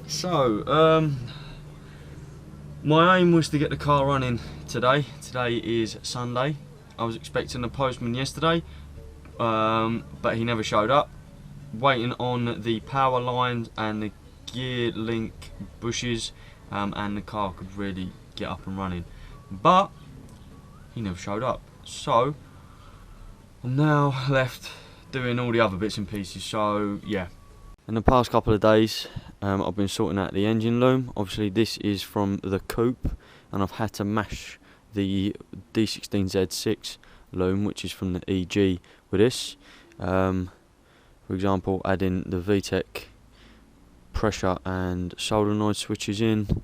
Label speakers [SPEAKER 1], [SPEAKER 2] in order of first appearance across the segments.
[SPEAKER 1] Right, so my aim was to get the car running today. Today is Sunday. I was expecting the postman yesterday, but he never showed up. Waiting on the power lines and the gear link bushes, and the car could really get up and running, but he never showed up. So I'm now left doing all the other bits and pieces. So yeah, in the past couple of days I've been sorting out the engine loom. Obviously this is from the coupe, and I've had to mash the D16Z6 loom, which is from the EG, with this. For example, adding the VTEC pressure and solenoid switches in.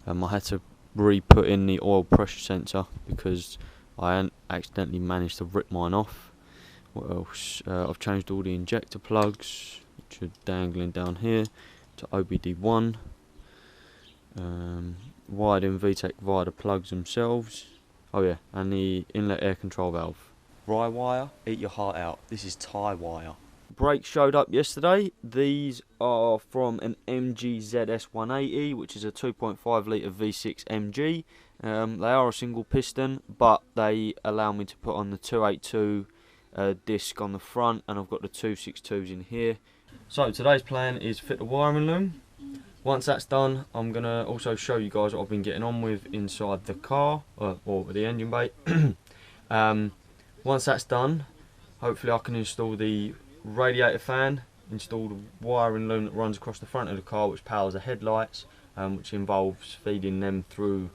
[SPEAKER 1] I had to re-put in the oil pressure sensor because I accidentally managed to rip mine off. What else? I've changed all the injector plugs, which are dangling down here, to OBD1. Wired in VTEC via the plugs themselves. Oh yeah, and the inlet air control valve. Rye wire, eat your heart out. This is tie wire. Brakes showed up yesterday. These are from an MG ZS 180, which is a 2.5 litre V6 MG. They are a single piston, but they allow me to put on the 282 disc on the front, and I've got the 262s in here. So today's plan is fit the wiring loom. Once that's done, I'm going to also show you guys what I've been getting on with inside the car, or the engine bay. Once that's done, hopefully I can install the radiator fan, install the wiring loom that runs across the front of the car, which powers the headlights, which involves feeding them through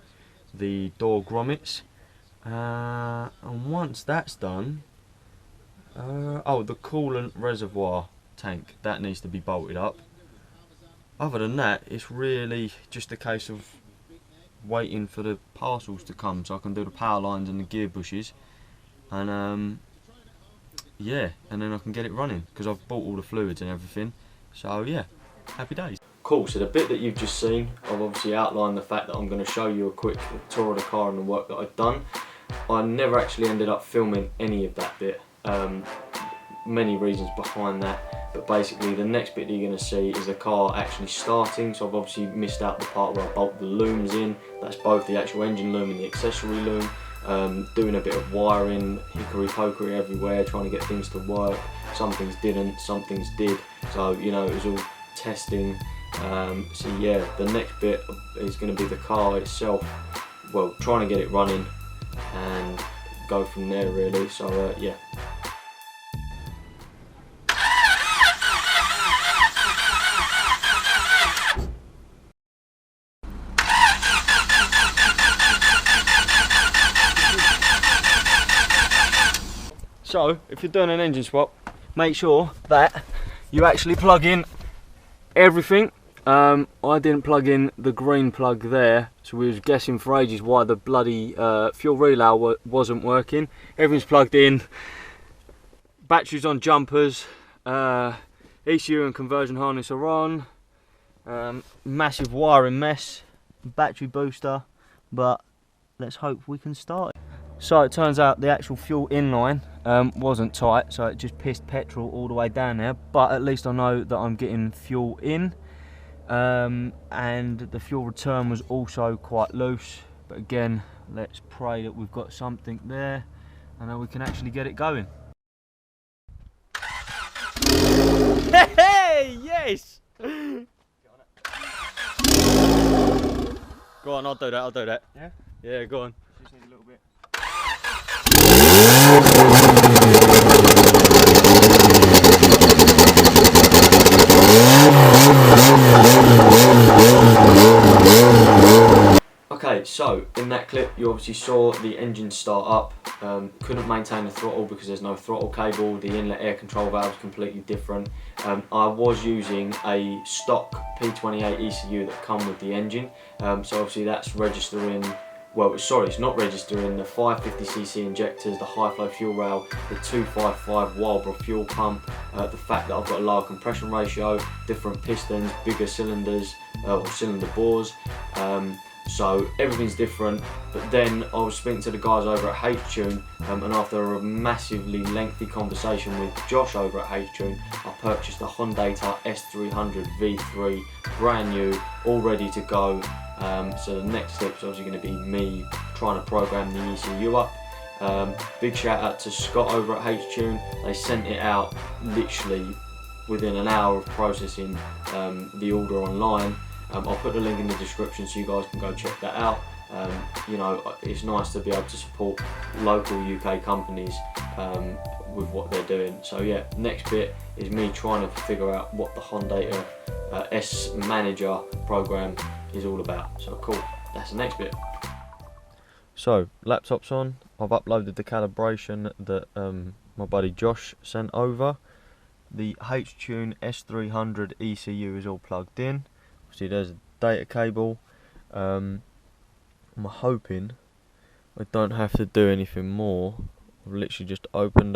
[SPEAKER 1] the door grommets. And once that's done, oh, the coolant reservoir tank, that needs to be bolted up. Other than that, it's really just a case of waiting for the parcels to come so I can do the power lines and the gear bushes, and yeah, and then I can get it running because I've bought all the fluids and everything. So yeah, happy days. Cool, so the bit that you've just seen, I've obviously outlined the fact that I'm going to show you a quick tour of the car and the work that I've done. I never actually ended up filming any of that bit. Many reasons behind that, but basically the next bit that you're going to see is the car actually starting. So I've obviously missed out the part where I bolt the looms in. That's both the actual engine loom and the accessory loom. Doing a bit of wiring, hickory pokery everywhere, trying to get things to work. Some things didn't, some things did, so you know, it was all testing. So yeah, the next bit is going to be the car itself, well, trying to get it running and go from there really. So yeah. So, if you're doing an engine swap, make sure that you actually plug in everything. I didn't plug in the green plug there, so we was guessing for ages why the bloody fuel relay wasn't working. Everything's plugged in, batteries on jumpers, ECU and conversion harness are on, massive wiring mess, battery booster, but let's hope we can start it. So it turns out the actual fuel inline wasn't tight, so it just pissed petrol all the way down there, but at least I know that I'm getting fuel in, and the fuel return was also quite loose, but again, let's pray that we've got something there and then we can actually get it going. Hey, yes! Go on, I'll do that. Yeah? Yeah, go on. Just need a little bit. Okay, so in that clip you obviously saw the engine start up. Couldn't maintain the throttle because there's no throttle cable. The inlet air control valve is completely different. I was using a stock P28 ECU that come with the engine, so obviously that's registering, well, sorry, it's not registering the 550cc injectors, the high flow fuel rail, the 255 Wildborough fuel pump, the fact that I've got a lower compression ratio, different pistons, bigger cylinders, or cylinder bores, so everything's different. But then I was speaking to the guys over at H-Tune, and after a massively lengthy conversation with Josh over at H-Tune, I purchased a Hyundai S300 V3, brand new, all ready to go. So the next step is obviously going to be me trying to program the ECU up. Big shout out to Scott over at H-Tune. They sent it out literally within an hour of processing the order online. I'll put the link in the description so you guys can go check that out. You know, it's nice to be able to support local UK companies with what they're doing. So yeah, next bit is me trying to figure out what the Hyundai S Manager program is all about. So cool, that's the next bit. So laptop's on. I've uploaded the calibration that my buddy Josh sent over. The H-Tune S300 ECU is all plugged in. See, there's a data cable. I'm hoping I don't have to do anything more. I've literally just open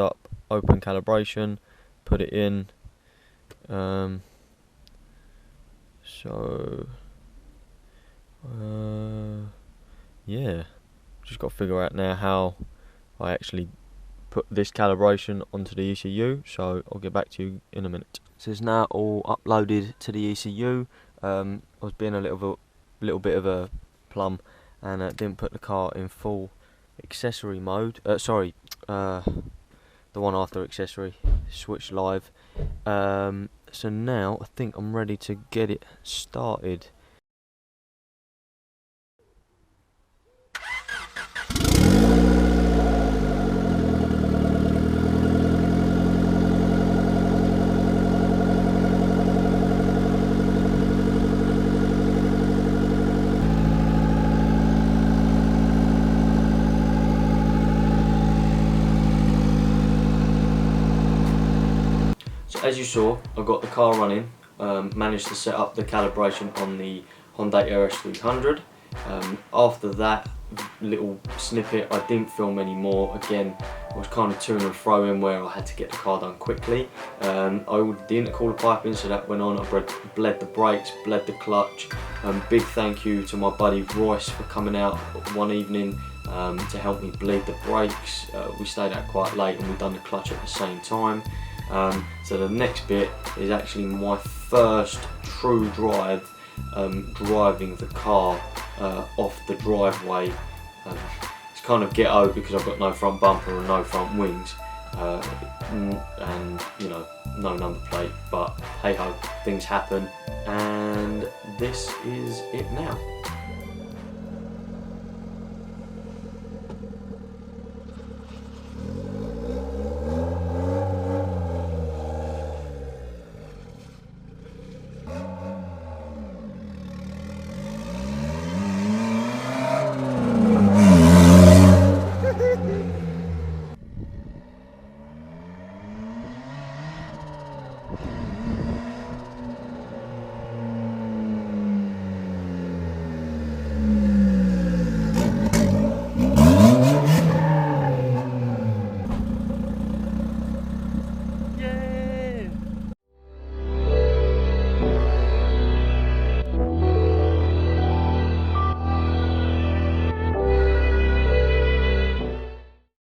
[SPEAKER 1] calibration, put it in. Yeah, just got to figure out now how I actually put this calibration onto the ECU, so I'll get back to you in a minute. So it's now all uploaded to the ECU. I was being a little bit of a plum and didn't put the car in full accessory mode. The one after accessory, switch live. So now I think I'm ready to get it started. As you saw, I got the car running, managed to set up the calibration on the Hyundai RS300. After that little snippet, I didn't film any more. Again, I was kind of to and fro in where I had to get the car done quickly. I ordered the intercooler piping, so that went on. I bled the brakes, bled the clutch. Big thank you to my buddy Royce for coming out one evening to help me bleed the brakes. We stayed out quite late and we done the clutch at the same time. So the next bit is actually my first true drive, driving the car off the driveway. It's kind of ghetto because I've got no front bumper and no front wings, and you know, no number plate, but hey ho, things happen, and this is it now.